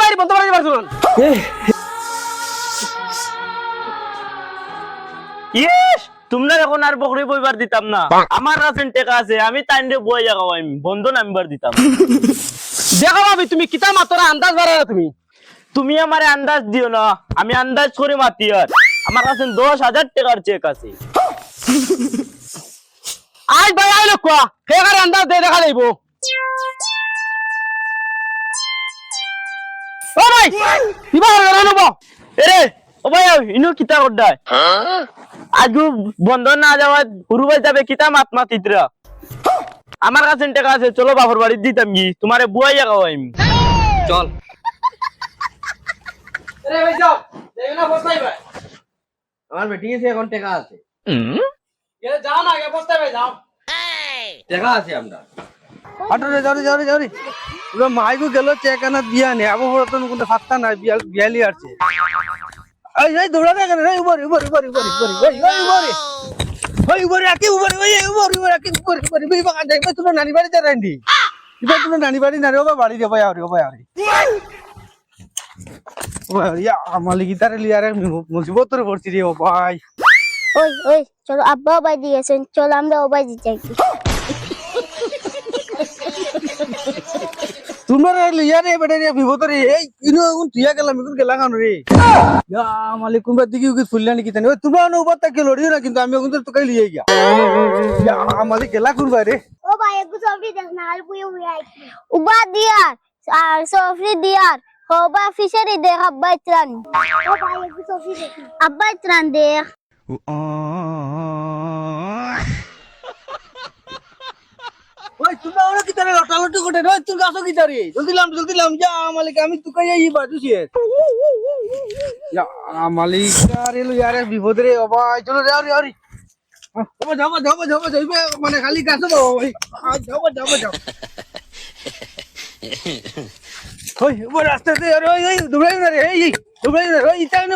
গাড়ি বন্ধ করে পারছো না ইয়েস তোমরা এখন আর বকরি বইবার দিতাম না আমার কাছে টাকা আছে আমি তাইন্ডে বই জায়গাও আমি বন্ধ নামিবার দিতাম দেখো ভাবি তুমি কিতা মাত্র আন্দাজ বাড়ায় তুমি তুমি আমারে আন্দাজ দিও না আমি আন্দাজ করে মাতি আর আমার কাছে 10,000 টাকার চেক আছে আজ ভাই আইলো কোয়া ফেগার আন্দাজ দে দেখা যাইবো ও ভাই কিবা হলো নব এরে ও ভাই ইনো কিতা করডায় আজ বন্ধ না যাওয়া হুরু ভাই যাবে কিতা মাত মাতিতরা আমার কাছে টাকা আছে চলো বাপর বাড়ি দিতাম কি তোমারে বুয়াই জায়গাও আমি চল আরে ভাই যাও যাইও না বসতাই ভাই আমার মিটিং এসে এখন টাকা আছে এ যাও না আগে বসতাই ভাই যাও টাকা আছে আমরা আটরে যাও রে পুরো মাইগু গেল চেক আনা দিয়া নে আবো হতন কোন ফাত্তা নাই বিয়ালি আছে এই দৌড়া দে রে উপর আকি উপর আকি উপর বই বাগান যাই তুমি নানি বাড়ি যা রান্দি ইবা তুমি নানি বাড়ি না রে ও বাড়ি দে ভাই আরে ও ভাই ইয়া আমালি গিটারে লিয়ারে মুসিবতরে পড়ছি রে ও ভাই ওই ওই চলো আব্বা বাই দিয়েছেন চলো আমরা ওবাই দিতে তোমরা লিয়ারে বেটা রে বিপদরে এই ইনো তুইয়া গেলাম এখন গেলা কান রে ইয়া আমালি কোনবা দিকে উকি ফুললানি কিতানি ওই তোমরা না উপর তাকে লড়িও না কিন্তু আমি এখন তো কাই লিয়ে গিয়া ইয়া আমালি গেলা কোন বাইরে ও ভাই একটু সফরি দেখ না আর পুয়ো আই উবা দিয়ার আর সফরি দিয়ার হোবা ফিশারি দেখ আব্বা ত্রাণ ও ভাই একটু সফরি দেখ আব্বা ত্রাণ দেখ ওই তোমরা ওরা কিতারে লটালটি করে ওই তুই গাছো কিতারে জলদি লাম যা আমালি আমি তো কাই এই বাজুছি ইয়া আমালি আরে লিয়ারে বিপদরে ও ভাই চলো যাও রে ও যাও যাইবে মানে খালি গাছো বাবা ভাই যাও ওই ও রাস্তাতে আরে ওই দুবলাই না রে ওই ইটা না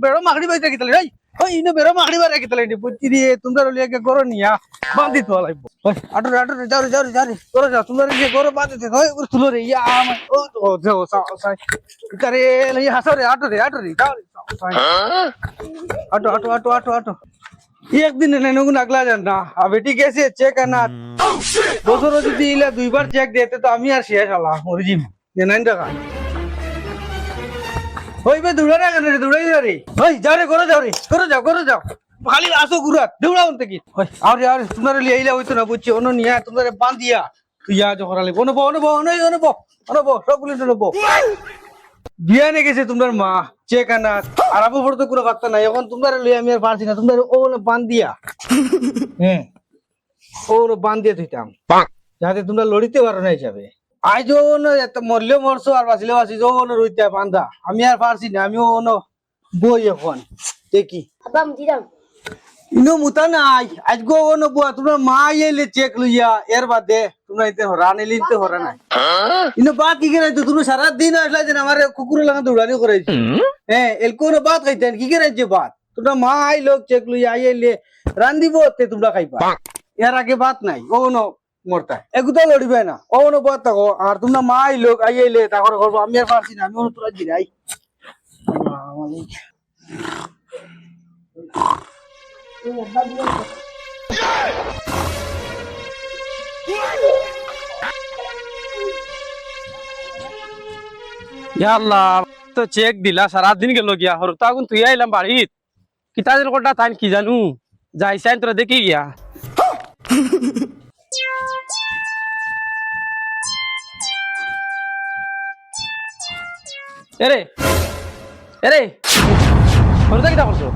বেরো মাগড়ি বাইতে কিতলে ওই ইনো বেরো মাগড়ি বাইতে কিতলে নি বুঝছি রে তোমরা লিয়াকে করো নিয়া বাঁধি তো লাইব ওই আটর যাও রে করো যাও তোমরা লিয়ে করো বাঁধি দে ওই তুলো রে ইয়া ও যাও সাই করে লই হাসো রে আটর রে যাও আটো একদিন নেনুগুন আগলা যান না আর বেটি গেছে চেক আনা বছর যদি ইলা দুইবার চেক দিতে তো আমি আর শেষ হলাম মরিজিম নেনাইন টাকা ওই বে দৌড়াই রে ওই যাও রে করো যাও খালি আসো গুরাত দৌড়াও থেকে ওই আর তোমরা লিয়ে আইলা হইতো না বুঝছি অন্য নিয়া তোমরা বাঁধিয়া তুই যা যখন আলে অনব সবগুলি নেব বিয়া নে গেছে তোমার মা চেক আনা আর আবু পড়তে কোনো কথা নাই এখন তোমরা লিয়ে আমি আর পারছি না তোমরা ও বাঁধিয়া ও বাঁধিয়া থইতাম যাতে তোমরা লড়িতে পারো না হিসাবে আজ এত মরলেও মরছো আর বাঁচলে বাঁচি রইতে বান্ধা আমি আর পারছি না আমিও বই এখন দেখি আব্বা দিলাম ইনো মুতা নাই আজ গো বুয়া তোমরা মা এলে চেক লইয়া এর বাদে তোমরা ইতে হরা নিলি ইতে হরা নাই ইনো বাত কি করে তুমি সারা দিন আসলা যে আমার কুকুর লাগা দৌড়ানি করাইছি এল কোন বাত খাইতেন কি করে যে বাত তোমরা মা আই লোক চেক লইয়া আইলে রান্দিব তে তোমরা খাইবা এর আগে বাত নাই ও মরতা এগুতা লড়িবে না ও বাত থাকো আর তোমরা মা আই লোক আইলে তাকর করবো আমি আর পারছি না আমি তোরা জিরাই তো চেক দিলা সারা দিন গেল গিয়া হরতা গুন তুই আইলাম বাড়িত কিতা দিন কোটা তাই কি জানু যাইছাইন তোরা দেখি গিয়া এরে হরতা কিতা করছো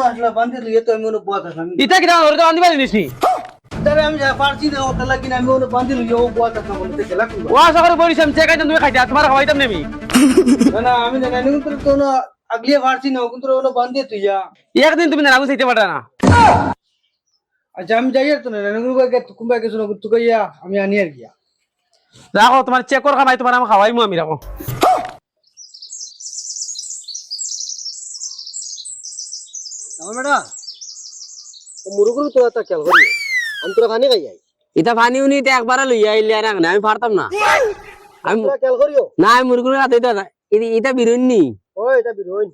আসলা বান্ধি লইয়া তো আমি বুয়া থাকলাম ইতা কিতা হরতা বান্ধি পারিস নি আমি পারছি না ওটা লাগি না আমি বান্ধি লইয়া ও বুয়া থাকলাম বলতে গেলা ও আশা করে বলিস আমি চেক আইতাম তুমি খাইতা তোমার খাওয়াইতাম নেমি না আমি না নানি তো আগলিয়ে পারছি না কিন্তু ওনো বান্ধি তুইয়া একদিন তুমি নাগু চাইতে পারতা না আচ্ছা আমি যাই আর তো না নানি কুম্বা কিছু না তুই কইয়া আমি আনি আর গিয়া রাখো তোমার চেক কর খামাই তোমার আমি খাওয়াইমু আমি রাখো আমার বেটা মুরুগুরু তো একটা খেয়াল করি আমি তোরা খানি খাই যাই ইতা পানি উনি একবার লইয়া আইলে আর আমি পারতাম না আমি খেয়াল করিও না আমি মুরগুলো রাতে এটা এটা বিরুননি ও এটা বিরোইন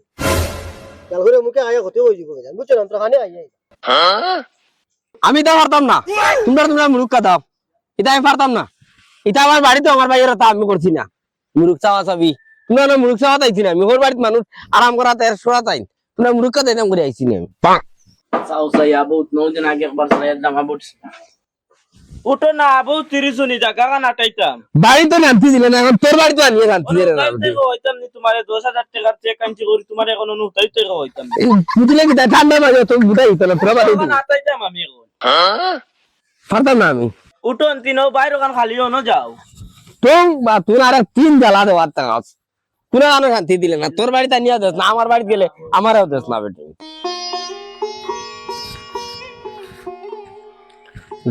খেয়াল করিও মুখে আয়া হতে হই যাব বুঝছো না তোর খানে আইয়া আমি এটা পারতাম না তোমরা মুরুক্কা দাও এটা আমি পারতাম না এটা আমার বাড়িতে আমার ভাইয়ের তা আমি করছি না মুরুক চাওয়া চাবি তোমরা না মুরুক চাওয়া তাইছি না আমি ওর বাড়িতে মানুষ আরাম করা তের সোড়া তাই তোমরা মুরুক্কা দিতাম করে আইছি না আমি চাও চাই আবু 9 দিন আগে একবার চাই দামা বটছি উঠো না আবু 30 নি জায়গা নাটাইতাম বাড়িতে নামতে দিলে না এখন তোর বাড়িতে আনিয়ে নামতে দিলে না হইতাম নি তোমারে 10000 টাকার চেক আনছি করি তোমারে কোনো নুতাই টাকা হইতাম বুঝলে কি ঠান্ডা বাজে তো বুঝাই তো না তোর বাড়িতে নাটাইতাম আমি এখন পারতাম না আমি উঠো তিনও বাইরে কান খালিও না যাও তুই আর 3 জ্বালা দেওয়ার টাকা তুই না শান্তি দিলে না তোর বাড়িতে নিয়ে যাস না আমার বাড়িতে গেলে আমারও দেশ না বেটে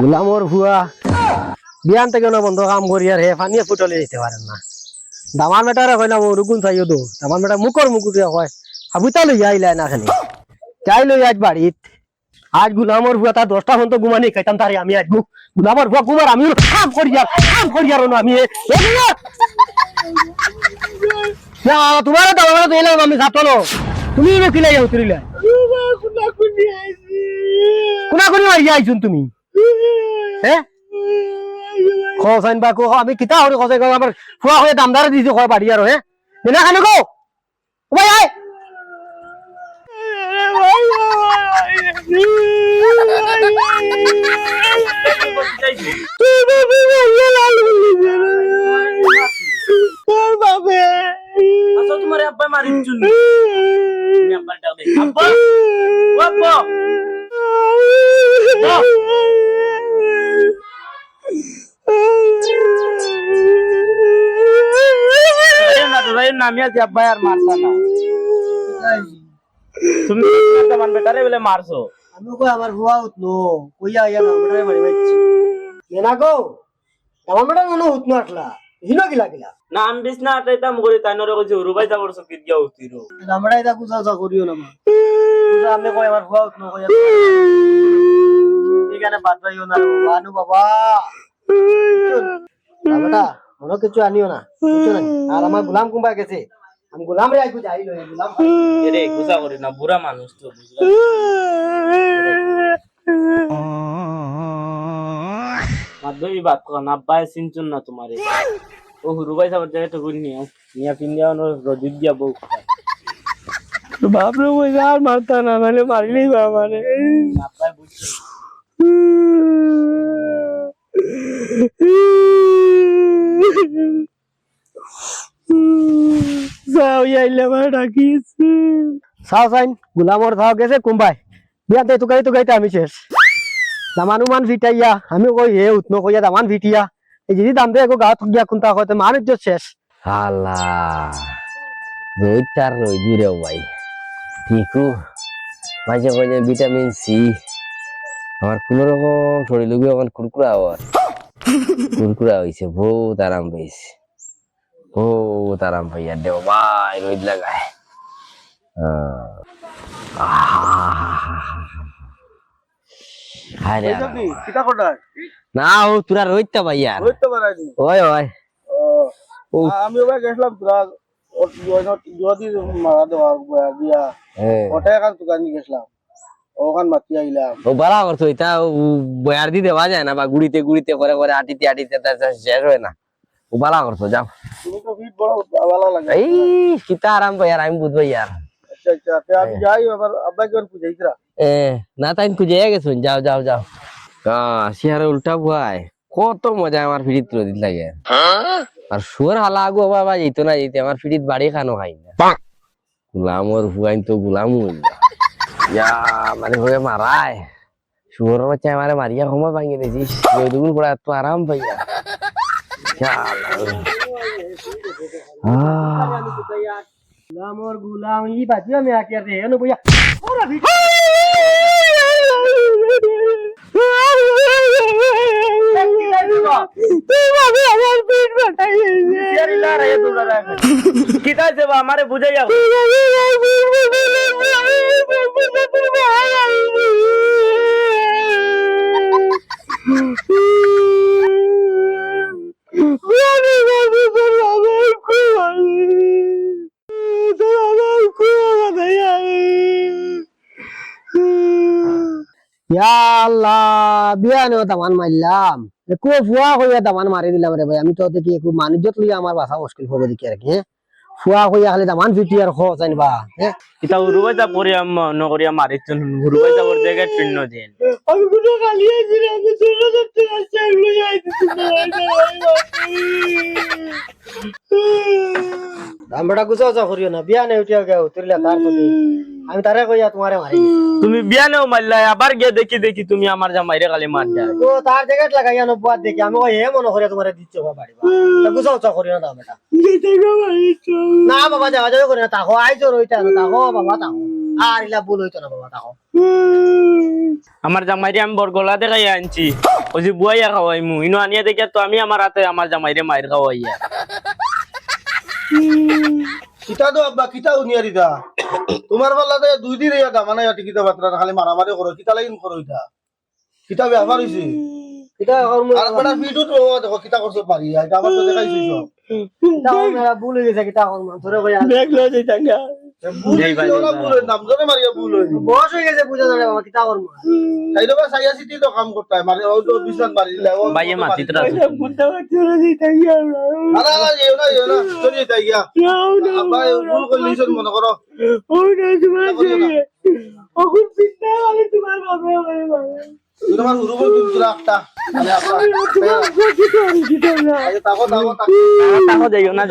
গোলামর ভুয়া বিয়ান থেকে না বন্ধ কাম করি আর হে ফানিয়ে ফুটলে যেতে পারেন না দামান বেটারে কইলাম রুগুন চাইও দো দামান বেটা মুকুর কয় হাবুতা লই আইলা না খালি যাই লই আজ বাড়িত আজ গোলামর ভুয়া তার 10টা ফোন তো ঘুমানি খাইতাম তারে আমি আজ গোলামর ভুয়া কুমার আমি কাম করি আর না আমি না তোমার দামান তো এলাম আমি ছাতলো তুমি নে কিলাই উতরিলা কোনা আইছুন তুমি হ্যাঁ খসাইন বা কো আমি কিতা হরে খসাই গো আমার ফুয়া হয়ে দামদারে দিছি কয় বাড়ি আর হে না খানো গো ভাই আয় আচ্ছা তোমার আব্বা মারিন চুন আমি আব্বা ডাক দে আব্বা ও আব্বা নামিয়া যে আব্বা আর মারতা না তুমি দামান বেটারে বলে মারছো আমি কই আমার ফুয়া উতনো কইয়া আইয়া না বেটারে মারি বাইছি না গো দামান বেটা না উতনো আসলা হিনো গিলা না আমি বিছ না আটাইতাম করি তাই নরে কইছে রুবাই যাবর সকিত গিয়া উতিরো আমরা এটা গুছা করিও না গুছা আমি কই আমার ফুয়া উতনো কইয়া এখানে বাদ পাইও না বানু বাবা বেটা মনে কিছু আনিও না কিছু না আর আমার গোলাম কুম্বা গেছে আমি গোলাম রে আইকু যাই লই গোলাম রে গুছা করি না বুড়া মানুষ তো বুঝলা মাধবী বাত কর না আব্বাই সিনচুন না তোমারে ও রুবাই যাবর জায়গা তো গুনি নিয়া পিন্দিয়া নো রদিত দিয়া বউ বাপ রে ওই আর মারতা না মানে মারিলেই বাবা রে আব্বাই বুঝছো যাও আইলে আমার ডাকিস সাও সাইন গোলামর থাও গেছে কুম্বাই বিয়াতে তুকাইতে আমি শেষ দামানুমান ভিটাইয়া আমি কই হে উতনো কইয়া দামান ভিটিয়া এই যদি দাম দে গাঁত গিয়া কোনটা কইতে মানুষ তো শেষ আল্লাহ রোইতার রই দূরে ভাই ঠিকু মাঝে মাঝে ভিটামিন সি আমার কোন রকম শরীর লগি এখন কুরকুরা হয়েছে বহুত আরাম পাইছে বহুত আরাম পাইয়া দেও ভাই রোদ লাগায় না ও তোরা রইতে ভাই আর ওই ওই আমি ওবা গেছিলাম তোরা যদি মারা দেওয়া দিয়া ওটা এখন দোকান গেছিলাম ওখান মাতি আইলাম ও বালা করছো এটা বয়ার দি দেওয়া যায় না বা গুড়িতে গুড়িতে করে করে আটিতে শেষ হয় না ও বালা করছো যাও তুমি তো ফিট বড় ভালো লাগে এই কিতা আরাম ভাই আর আমি বুঝবো ইয়ার আচ্ছা আচ্ছা আমি যাই আবার আব্বা কেন পুজাইছরা না তাই খুঁজে গেছো যাও যাও যাও শিয়ারে উল্টা ভুয়ায় কত মজা আমার ফিরিত রোদিত লাগে আর শুয়ার হালা আগু বাবা যেত না যেতে আমার ফিরিত বাড়ি খানো খাই না গুলামর ভুয়াইন তো গুলাম ইয়া মানে হয়ে মারায় শুয়ার বাচ্চা আমারে মারিয়া সময় ভাঙিয়ে দিয়েছিস দুগুণ করে এত আরাম পাইয়া গুলামর গুলাম ই বাজি আমি আকি আর রে বইয়া ওরা ভিডিও কিতা দেবা আমারে বুঝাইয়া ইয়া আল্লাহ বিয়া নেও তামান মারলাম একু ফুয়া কইয়া তামান মারি দিলাম রে ভাই আমি তো দেখি একটু মানুষত লইয়া আমার বাসা মুশকিল হবে দেখি আর কি ফুয়া কইয়া খালি তামান ফিটি আর খো জানিবা হ্যাঁ কিতা উরুবাই যা পরিয়া নগরিয়া মারিছুন উরুবাই যাবর জায়গায় পিন্ন দিন আমি কোনো খালি আছি না আমি চলে যাচ্ছি রাস্তা এগুলো যাইতেছি দামটা গুছাও যা করিও না বিয়া নেই উঠিয়া গেও তুইলা তার প্রতি আমি তারে কইয়া তোমারে মারি তুমি বিয়া নেও মারলাই আবার গিয়ে দেখি দেখি তুমি আমার জামাইরে খালি মার দেয় ও তার জায়গায় লাগাইয়া নো বুয়া দেখি আমি কই হে মনে করে তোমারে দিচ্ছি বাড়িবা তা গুছাও যা করিও না দামটা না বাবা যাওয়া যাবে করি না তাকো আইজো রইতা না তাকো বাবা তাকো আর ইলা ভুল হইতো না বাবা তাকো আমার জামাইরে আমি বরগলা দেখাই আনছি ওই যে বুয়াইয়া খাওয়াই মু ইনো আনিয়া দেখে তো আমি আমার হাতে আমার জামাইরে মায়ের খাওয়াইয়া কিতা দো আব্বা কিতা উনিয়া দিতা তোমার বেলাতে 2 দিন ইয়া দামানা ইয়া টিকিটা বাতরা খালি মারামারি করো কিতা লাগিন করো ইতা কিতা ব্যাপার হইছে এটা আর বড় ভিডিও তো দেখো কিতা করছো পারি এটা আমার তো দেখাইছিস তাও মেরা ভুল হয়ে গেছে কিটা কোন ধরে কইয়া দেখলো যে টাঙ্গা নাম ধরে মারিয়া ভুল হইছে বয়স হয়ে গেছে বুঝা যাবে বাবা কিটা করব সাইডো বা সাইয়া সিটি তো কাম করতে হয় মানে ও তো বিছান মারি দিলে ও বাইয়ে মাতিতরা আরে এও না চলি যাই গিয়া আব্বা ভুল কইলিছন মনে করো তোমার উরুব তুমি রাখতা মানে আপা আরে তাকো তাকো তাকো যাইও না